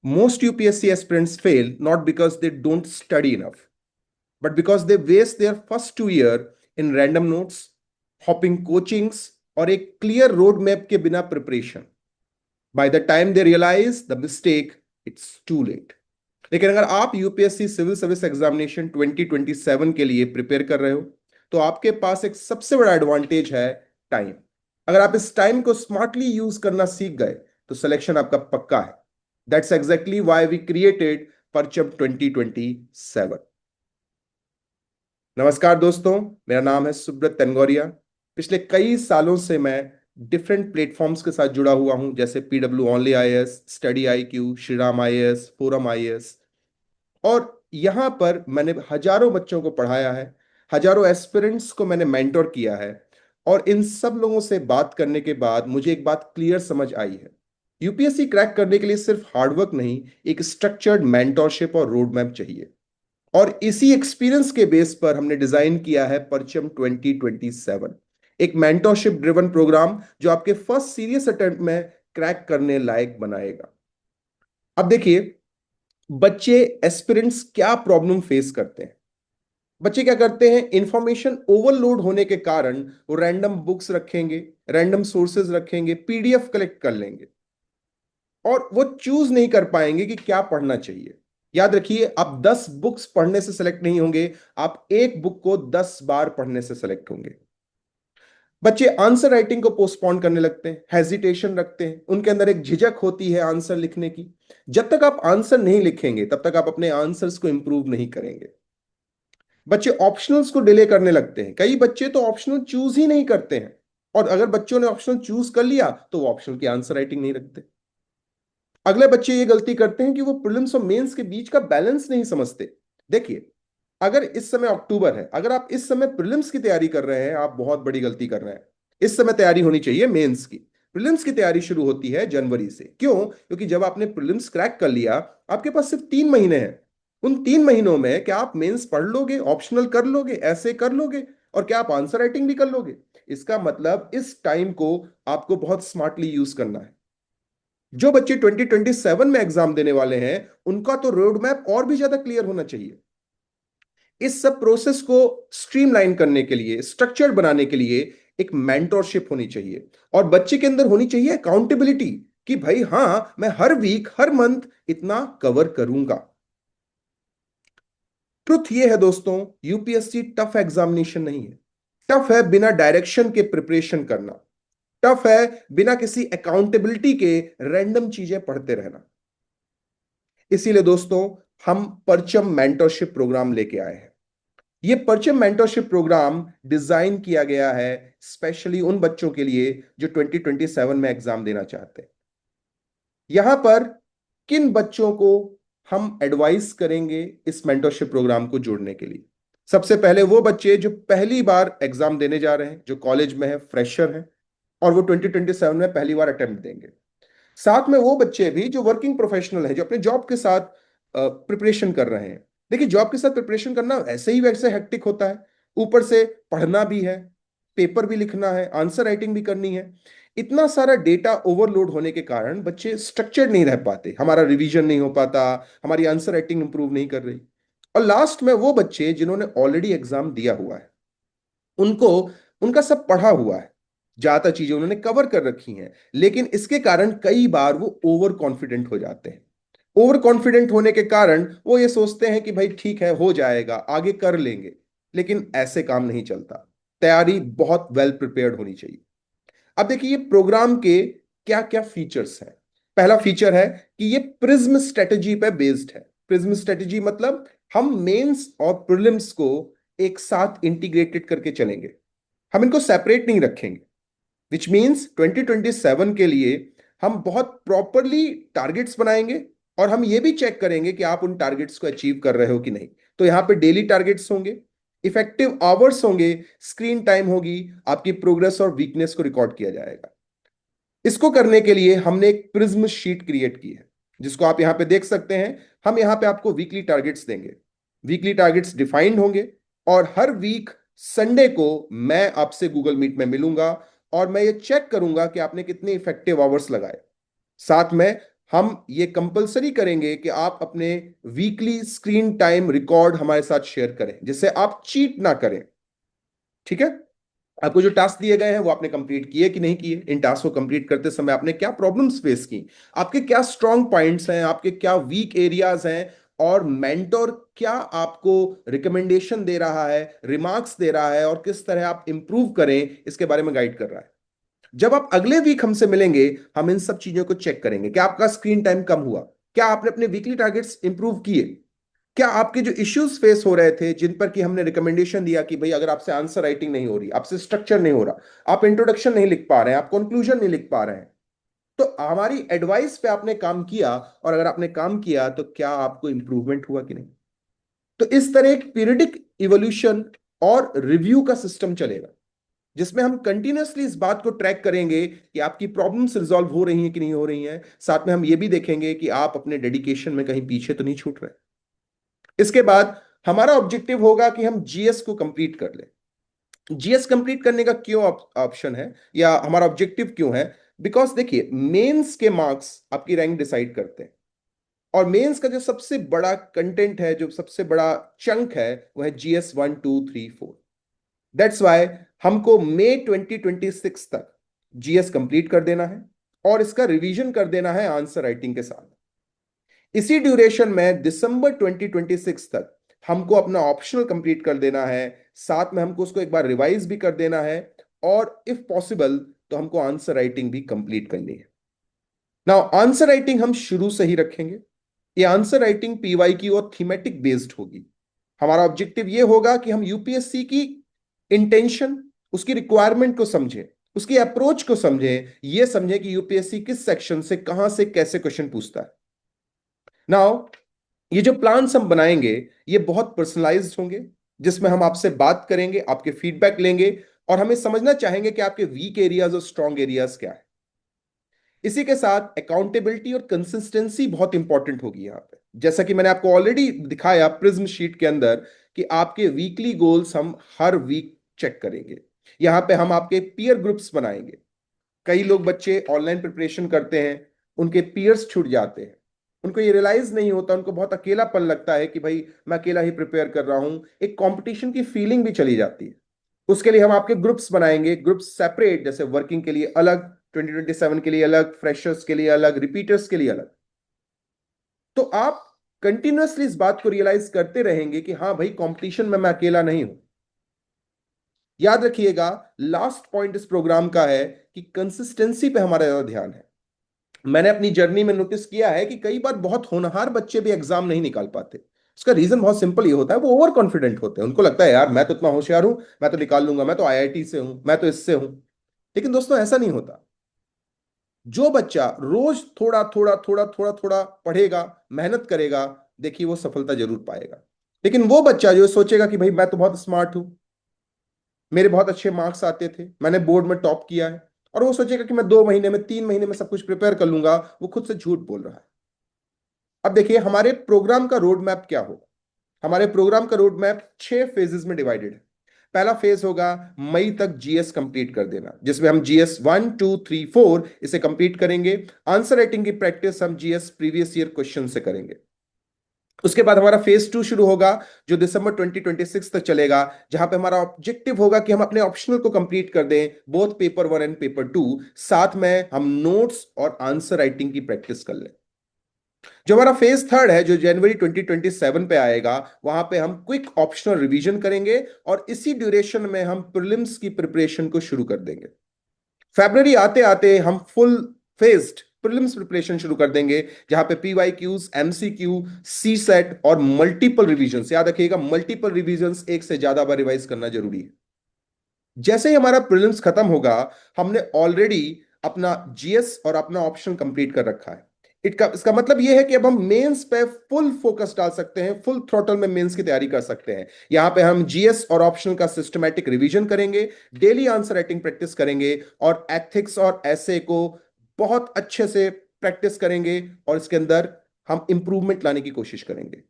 Most UPSC aspirants fail not because they don't study enough, but because they waste their first 2 year in random notes, hopping coachings, और एक clear road map के बिना preparation. By the time they realise the mistake, it's too late. लेकिन अगर आप UPSC civil service examination 2027 के लिए prepare कर रहे हो, तो आपके पास एक सबसे बड़ा एडवांटेज है, टाइम. अगर आप इस टाइम को स्मार्टली यूज करना सीख गए तो सिलेक्शन आपका पक्का है. That's exactly why we created Parcham 2027. नमस्कार दोस्तों, मेरा नाम है सुब्रत तनगोरिया. पिछले कई सालों से मैं डिफरेंट प्लेटफॉर्म्स के साथ जुड़ा हुआ हूं, जैसे PW only IAS, study IQ, Shriram IAS, forum IAS. और यहां पर मैंने हजारों बच्चों को पढ़ाया है, हजारों एस्पिरेंट्स को मैंने मेंटोर किया है. और इन सब लोगों से बात करने के बाद मुझे एक बात क्लियर समझ आई है. यूपीएससी क्रैक करने के लिए सिर्फ हार्डवर्क नहीं, एक स्ट्रक्चर्ड मेंटोरशिप और रोड मैप चाहिए. और इसी एक्सपीरियंस के बेस पर हमने डिजाइन किया है परचम 2027, एक मेंटरशिप ड्रिवन प्रोग्राम जो आपके फर्स्ट सीरियस अटेम्प्ट में क्रैक करने लायक बनाएगा. अब देखिए, बच्चे एस्पिरेंट्स क्या प्रॉब्लम फेस करते हैं. बच्चे क्या करते हैं, इंफॉर्मेशन ओवरलोड होने के कारण वो रैंडम बुक्स रखेंगे, रैंडम सोर्सेज रखेंगे, पीडीएफ कलेक्ट कर लेंगे, और वो चूज नहीं कर पाएंगे कि क्या पढ़ना चाहिए. याद रखिए, आप 10 बुक्स पढ़ने से सेलेक्ट नहीं होंगे, आप एक बुक को 10 बार पढ़ने से सेलेक्ट होंगे. बच्चे आंसर राइटिंग को पोस्टपोन करने लगते हैं, हेजिटेशन रखते हैं, उनके अंदर एक झिझक होती है आंसर लिखने की. जब तक आप आंसर नहीं लिखेंगे तब तक आप अपने आंसर्स को इंप्रूव नहीं करेंगे. बच्चे ऑप्शनल्स को डिले करने लगते हैं. कई बच्चे तो ऑप्शनल चूज ही नहीं करते हैं, और अगर बच्चों ने ऑप्शनल चूज कर लिया तो वो ऑप्शनल की आंसर राइटिंग नहीं रखते. अगले बच्चे ये गलती करते हैं कि वो प्रीलिम्स और मेंस के बीच का बैलेंस नहीं समझते. देखिए, अगर इस समय अक्टूबर है, अगर आप इस समय प्रीलिम्स की तैयारी कर रहे हैं, आप बहुत बड़ी गलती कर रहे हैं. इस समय तैयारी होनी चाहिए मेंस की. प्रीलिम्स की तैयारी शुरू होती है जनवरी से. क्यों? क्योंकि जब आपने प्रीलिम्स क्रैक कर लिया, आपके पास सिर्फ 3 महीने हैं. उन 3 महीनों में क्या आप मेंस पढ़ लोगे, ऑप्शनल कर लोगे, ऐसे कर लोगे, और क्या आप आंसर राइटिंग भी कर लोगे? इसका मतलब इस टाइम को आपको बहुत स्मार्टली यूज करना है. जो बच्चे 2027 में एग्जाम देने वाले हैं, उनका तो रोड मैप और भी ज्यादा क्लियर होना चाहिए. इस सब प्रोसेस को स्ट्रीमलाइन करने के लिए, स्ट्रक्चर बनाने के लिए एक मेंटोरशिप होनी चाहिए, और बच्चे के अंदर होनी चाहिए अकाउंटेबिलिटी कि भाई हां, मैं हर वीक, हर मंथ इतना कवर करूंगा. ट्रुथ ये है दोस्तों, यूपीएससी टफ एग्जामिनेशन नहीं है. टफ है बिना डायरेक्शन के प्रिपरेशन करना. टफ है बिना किसी अकाउंटेबिलिटी के रैंडम चीजें पढ़ते रहना. इसीलिए दोस्तों, हम परचम मेंटरशिप प्रोग्राम लेके आए हैं. ये परचम मेंटरशिप प्रोग्राम डिजाइन किया गया है स्पेशली उन बच्चों के लिए जो 2027 में एग्जाम देना चाहते हैं. यहां पर किन बच्चों को हम एडवाइस करेंगे इस मेंटरशिप प्रोग्राम को जोड़ने के लिए? सबसे पहले वो बच्चे जो पहली बार एग्जाम देने जा रहे हैं, जो कॉलेज में है, फ्रेशर हैं, और वो 2027 में पहली बार अटेम्प्ट देंगे. साथ में वो बच्चे भी जो वर्किंग प्रोफेशनल हैं, जो अपने जॉब के साथ प्रिपरेशन कर रहे हैं. देखिए, जॉब के साथ प्रिपरेशन करना ऐसे ही वैसे हेक्टिक होता है. ऊपर से पढ़ना भी है, पेपर भी लिखना है, आंसर राइटिंग भी करनी है. इतना सारा डेटा ओवरलोड होने के कारण बच्चे स्ट्रक्चर्ड नहीं रह पाते, हमारा रिवीजन नहीं हो पाता, हमारी आंसर राइटिंग इंप्रूव नहीं कर रही. और लास्ट में वो बच्चे जिन्होंने ऑलरेडी एग्जाम दिया हुआ है, उनको उनका सब पढ़ा हुआ है, ज्यादा चीजें उन्होंने कवर कर रखी हैं, लेकिन इसके कारण कई बार वो ओवर कॉन्फिडेंट हो जाते हैं. ओवर कॉन्फिडेंट होने के कारण वो ये सोचते हैं कि भाई ठीक है, हो जाएगा, आगे कर लेंगे. लेकिन ऐसे काम नहीं चलता. तैयारी बहुत वेल प्रिपेयर्ड होनी चाहिए. अब देखिए, ये प्रोग्राम के क्या क्या फीचर्स हैं. पहला फीचर है कि ये प्रिज्म स्ट्रेटजी पे बेस्ड है. प्रिज्म स्ट्रेटजी मतलब हम मेंस और प्रीलिम्स को एक साथ इंटीग्रेटेड करके चलेंगे, हम इनको सेपरेट नहीं रखेंगे. विच मीन्स 2027 के लिए हम बहुत प्रॉपरली टारगेट्स बनाएंगे, और हम ये भी चेक करेंगे कि आप उन टारगेट्स को अचीव कर रहे हो कि नहीं. तो यहां पे डेली टारगेट्स होंगे, इफेक्टिव आवर्स होंगे, स्क्रीन टाइम होगी, आपकी प्रोग्रेस और वीकनेस को रिकॉर्ड किया जाएगा. इसको करने के लिए हमने एक प्रिज्म शीट क्रिएट की है, जिसको आप यहां पे देख सकते हैं. हम यहां पे आपको वीकली टारगेट्स देंगे. वीकली टारगेट्स डिफाइंड होंगे, और हर वीक संडे को मैं आपसे गूगल मीट में मिलूंगा, और मैं ये चेक करूंगा कि आपने कितने इफेक्टिव आवर्स लगाए. साथ में हम ये कंपलसरी करेंगे कि आप अपने वीकली स्क्रीन टाइम रिकॉर्ड हमारे साथ शेयर करें, जिससे आप चीट ना करें। ठीक है? आपको जो टास्क दिए गए हैं वो आपने कंप्लीट किए कि नहीं किए, इन टास्क को कंप्लीट करते समय आपने क्या प्रॉब्लम्स फेस की, आपके क्या स्ट्रॉन्ग पॉइंट्स हैं, आपके क्या वीक एरियाज हैं, और मेंटोर क्या आपको रिकमेंडेशन दे रहा है, रिमार्क्स दे रहा है, और किस तरह आप इंप्रूव करें इसके बारे में गाइड कर रहा है। जब आप अगले वीक हमसे मिलेंगे, हम इन सब चीजों को चेक करेंगे। क्या आपका स्क्रीन टाइम कम हुआ? क्या आपने अपने वीकली टारगेट्स इंप्रूव किए? क्या आपके जो इश्यूज फेस हो रहे थे, जिन पर कि हमने रिकमेंडेशन दिया कि भाई अगर आपसे आंसर राइटिंग नहीं हो रही, आपसे स्ट्रक्चर नहीं हो रहा, आप इंट्रोडक्शन नहीं लिख पा रहे हैं, आप कंक्लूजन नहीं लिख पा रहे हैं, तो हमारी एडवाइस पे आपने काम किया, और अगर आपने काम किया तो क्या आपको इंप्रूवमेंट हुआ कि नहीं? तो इस तरह एक पीरियडिक इवोल्यूशन और रिव्यू का सिस्टम चलेगा, जिसमें हम कंटिन्यूअसली इस बात को ट्रैक करेंगे कि आपकी प्रॉब्लम्स रिजॉल्व हो रही हैं कि नहीं हो रही हैं। साथ में हम ये भी देखेंगे कि आप अपने डेडिकेशन में कहीं पीछे तो नहीं छूट रहे। इसके बाद हमारा ऑब्जेक्टिव होगा कि हम जीएस को कंप्लीट कर लें। जीएस कंप्लीट करने का क्यों ऑप्शन है, या हमारा ऑब्जेक्टिव क्यों है? बिकॉज देखिए, मेंस के मार्क्स आपकी रैंक डिसाइड करते हैं, और मेंस का जो सबसे बड़ा कंटेंट है, जो सबसे बड़ा चंक है, वो है जीएस 1 2 3 4। दैट्स वाई हमको मई 2026 तक जीएस कंप्लीट कर देना है, और इसका रिवीजन कर देना है आंसर राइटिंग के साथ। इसी ड्यूरेशन में दिसंबर 2026 तक हमको अपना ऑप्शनल कंप्लीट कर देना है, साथ में हमको उसको एक बार रिवाइज भी कर देना है, और इफ पॉसिबल तो हमको आंसर राइटिंग भी कंप्लीट करनी है। नाउ आंसर राइटिंग हम शुरू से ही रखेंगे। ये आंसर राइटिंग पीवाई की और थीमेटिक बेस्ड होगी। हमारा ऑब्जेक्टिव ये होगा कि हम यूपीएससी की इंटेंशन, उसकी रिक्वायरमेंट को समझें, उसकी अप्रोच को समझें, ये समझें कि यूपीएससी किस सेक्शन से कहां से कैसे क्वेश्चन पूछता है। नाउ ये जो प्लान्स हम बनाएंगे, ये बहुत पर्सनलाइज्ड होंगे, जिसमें हम आपसे बात करेंगे, आपके फीडबैक लेंगे, और हमें समझना चाहेंगे कि आपके वीक एरियाज और स्ट्रॉन्ग एरियाज क्या है। इसी के साथ अकाउंटेबिलिटी और कंसिस्टेंसी बहुत इंपॉर्टेंट होगी यहां पे, जैसा कि मैंने आपको ऑलरेडी दिखाया प्रिज्म शीट के अंदर, कि आपके वीकली गोल्स हम हर वीक चेक करेंगे। यहां पे हम आपके पीयर ग्रुप्स बनाएंगे। कई लोग बच्चे ऑनलाइन प्रिपरेशन करते हैं, उनके पीयर्स छूट जाते हैं, उनको ये रियलाइज नहीं होता, उनको बहुत अकेलापन लगता है कि भाई मैं अकेला ही प्रिपेयर कर रहा हूं, एक कंपटीशन की फीलिंग भी चली जाती है। उसके लिए हम आपके ग्रुप्स बनाएंगे, ग्रुप्स सेपरेट, जैसे वर्किंग के लिए अलग, 2027 के लिए अलग, फ्रेशर्स के लिए अलग, रिपीटर्स के लिए अलग। तो आप कंटिन्यूअसली इस बात को रियलाइज करते रहेंगे कि हाँ भाई, कंपटीशन में मैं अकेला नहीं हूं। याद रखिएगा, लास्ट पॉइंट इस प्रोग्राम का है कि कंसिस्टेंसी पे हमारा ज्यादा ध्यान है। मैंने अपनी जर्नी में नोटिस किया है कि कई बार बहुत होनहार बच्चे भी एग्जाम नहीं निकाल पाते। उसका रीजन बहुत सिंपल ये होता है, वो ओवर कॉन्फिडेंट होते हैं। उनको लगता है यार मैं तो इतना होशियार हूं, मैं तो निकाल लूंगा, मैं तो आईआईटी से हूं, मैं तो इससे हूं। लेकिन दोस्तों, ऐसा नहीं होता। जो बच्चा रोज थोड़ा थोड़ा थोड़ा थोड़ा थोड़ा पढ़ेगा, मेहनत करेगा, देखिए वो सफलता जरूर पाएगा। लेकिन वो बच्चा जो सोचेगा कि भाई मैं तो बहुत स्मार्ट हूं, मेरे बहुत अच्छे मार्क्स आते थे, मैंने बोर्ड में टॉप किया है, और वो सोचेगा कि मैं 2 महीने में 3 महीने में सब कुछ प्रिपेयर कर लूंगा, वो खुद से झूठ बोल रहा है। अब देखिए, हमारे प्रोग्राम का रोड मैप क्या होगा। हमारे प्रोग्राम का रोड मैप 6 फेजेस में डिवाइडेड है। पहला फेज होगा मई तक जीएस कंप्लीट कर देना, जिसमें हम जीएस 1 2 3 4 इसे कंप्लीट करेंगे। आंसर राइटिंग की प्रैक्टिस हम जीएस प्रीवियस ईयर क्वेश्चन से करेंगे। उसके बाद हमारा फेज 2 शुरू होगा, जो दिसंबर 2026 तक चलेगा, जहां पे हमारा ऑब्जेक्टिव होगा कि हम अपने ऑप्शनल को कंप्लीट कर दें, बोथ पेपर 1 एंड पेपर 2। साथ में हम नोट्स और आंसर राइटिंग की प्रैक्टिस कर लें। जो हमारा फेज 3 है, जो जनवरी 2027 पे आएगा, वहां पे हम क्विक ऑप्शनल रिवीजन करेंगे, और इसी ड्यूरेशन में हम प्रीलिम्स की प्रिपरेशन को शुरू कर देंगे। फरवरी आते आते हम फुल फेज्ड प्रीलिम्स प्रिपरेशन शुरू कर देंगे, जहां पे पीवाई क्यूज, एमसीक्यू, सी सेट और मल्टीपल रिवीजन। याद रखिएगा, मल्टीपल रिवीजन, एक से ज्यादा बार रिवाइज करना जरूरी है। जैसे ही हमारा प्रीलिम्स खत्म होगा, हमने ऑलरेडी अपना जीएस और अपना ऑप्शन कंप्लीट कर रखा है। इसका मतलब यह है कि अब हम मेंस पे फुल फोकस डाल सकते हैं, फुल थ्रॉटल में मेंस की तैयारी कर सकते हैं। यहां पे हम जीएस और ऑप्शनल का सिस्टमैटिक रिवीजन करेंगे, डेली आंसर राइटिंग प्रैक्टिस करेंगे, और एथिक्स और ऐसे को बहुत अच्छे से प्रैक्टिस करेंगे, और इसके अंदर हम इंप्रूवमेंट लाने की कोशिश करेंगे।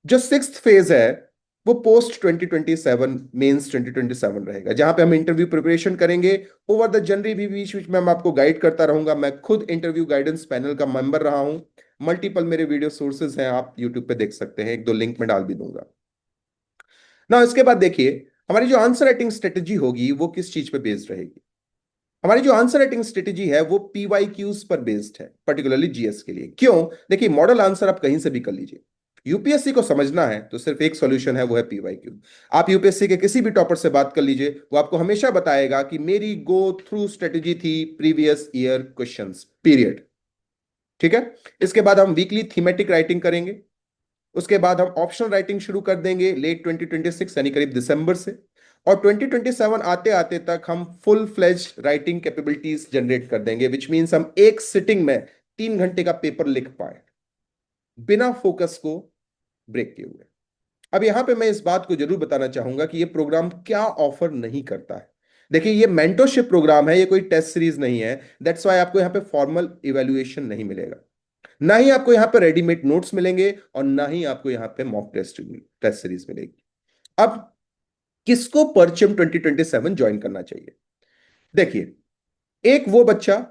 जो 6th फेज है, वो पोस्ट 2027 मेंस 2027 रहेगा, जहां पे हम इंटरव्यू प्रिपरेशन करेंगे। ओवर द जनवरी भी बीच बीच में मैं आपको गाइड करता रहूंगा। मैं खुद इंटरव्यू गाइडेंस पैनल का मेंबर रहा हूं। मल्टीपल मेरे वीडियो सोर्सेज हैं, आप यूट्यूब पे देख सकते हैं, एक दो लिंक में डाल भी दूंगा ना। इसके बाद देखिए, हमारी जो आंसर राइटिंग स्ट्रेटेजी होगी वो किस चीज पे बेस्ड रहेगी। हमारी जो आंसर राइटिंग स्ट्रेटेजी है वो पीवाईक्यूज पर बेस्ड है, पर्टिकुलरली जीएस के लिए। क्यों? देखिए, मॉडल आंसर आप कहीं से भी कर लीजिए। यूपीएससी को समझना है तो सिर्फ एक सॉल्यूशन है, वो है पीवाईक्यू। आप यूपीएससी के किसी भी टॉपर से बात कर लीजिए, वो आपको हमेशा बताएगा कि मेरी गो थ्रू स्ट्रेटेजी थी प्रीवियस ईयर क्वेश्चंस, पीरियड। ठीक है। इसके बाद हम वीकली थीमेटिक राइटिंग करेंगे। उसके बाद हम ऑप्शनल राइटिंग शुरू कर देंगे लेट 2026 यानी करीब दिसंबर से। और 2027 आते आते तक हम full fledged writing capabilities generate कर देंगे, विच मीन्स हम एक सिटिंग में 3 घंटे का पेपर लिख पाए बिना फोकस को ब्रेक किए हुए। अब यहां पे मैं इस बात को जरूर बताना चाहूंगा कि ये प्रोग्राम क्या ऑफर नहीं करता है। देखिए, ये मेंटरशिप प्रोग्राम है, ये कोई टेस्ट सीरीज नहीं है। दैट्स वाई आपको यहां पे फॉर्मल इवेल्युएशन नहीं मिलेगा, ना ही आपको यहां पे रेडीमेड नोट्स मिलेंगे, और ना ही आपको यहां पे मॉक टेस्ट सीरीज मिलेगी। अब किसको परचम 2027 ज्वाइन करना चाहिए? देखिए, एक वो बच्चा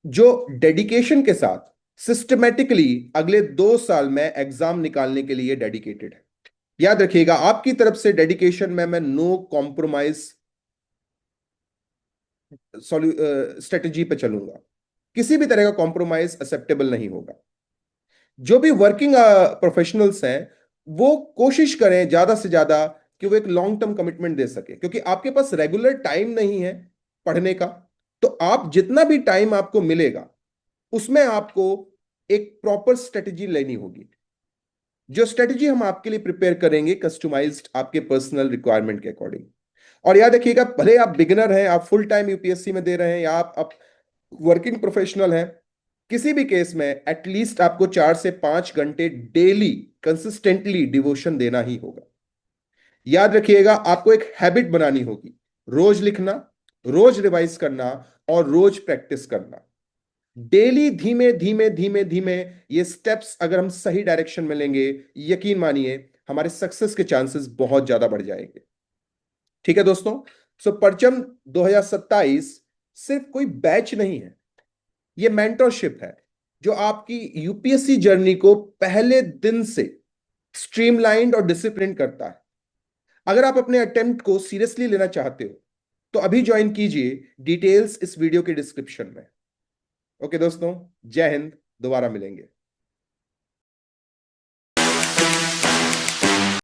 जो डेडिकेशन के साथ सिस्टमेटिकली अगले 2 साल में एग्जाम निकालने के लिए डेडिकेटेड है। याद रखिएगा, आपकी तरफ से डेडिकेशन में मैं नो कॉम्प्रोमाइज स्ट्रेटेजी पे चलूंगा। किसी भी तरह का कॉम्प्रोमाइज एक्सेप्टेबल नहीं होगा। जो भी वर्किंग प्रोफेशनल्स हैं, वो कोशिश करें ज्यादा से ज्यादा कि वो एक लॉन्ग टर्म कमिटमेंट दे सके, क्योंकि आपके पास रेगुलर टाइम नहीं है पढ़ने का। तो आप जितना भी टाइम आपको मिलेगा उसमें आपको एक प्रॉपर स्ट्रेटेजी लेनी होगी। जो स्ट्रेटेजी हम आपके लिए प्रिपेयर करेंगे कस्टमाइज्ड आपके पर्सनल रिक्वायरमेंट के अकॉर्डिंग। और याद रखिएगा, भले आप बिगिनर हैं, आप फुल टाइम यूपीएससी में दे रहे हैं, या आप वर्किंग प्रोफेशनल हैं, किसी भी केस में एटलीस्ट आपको 4 से 5 घंटे डेली कंसिस्टेंटली डिवोशन देना ही होगा। याद रखिएगा, आपको एक हैबिट बनानी होगी, रोज लिखना, रोज रिवाइज करना, और रोज प्रैक्टिस करना। डेली धीमे धीमे धीमे धीमे ये स्टेप्स अगर हम सही डायरेक्शन में लेंगे, यकीन मानिए हमारे सक्सेस के चांसेस बहुत ज्यादा बढ़ जाएंगे। ठीक है दोस्तों। सो परचम 2027 सिर्फ कोई बैच नहीं है, ये मेंटरशिप है जो आपकी यूपीएससी जर्नी को पहले दिन से स्ट्रीमलाइंड और डिसिप्लिन करता है। अगर आप अपने अटेम्प्ट को सीरियसली लेना चाहते हो तो अभी ज्वाइन कीजिए, डिटेल्स इस वीडियो के डिस्क्रिप्शन में। ओके दोस्तों, जय हिंद, दोबारा मिलेंगे।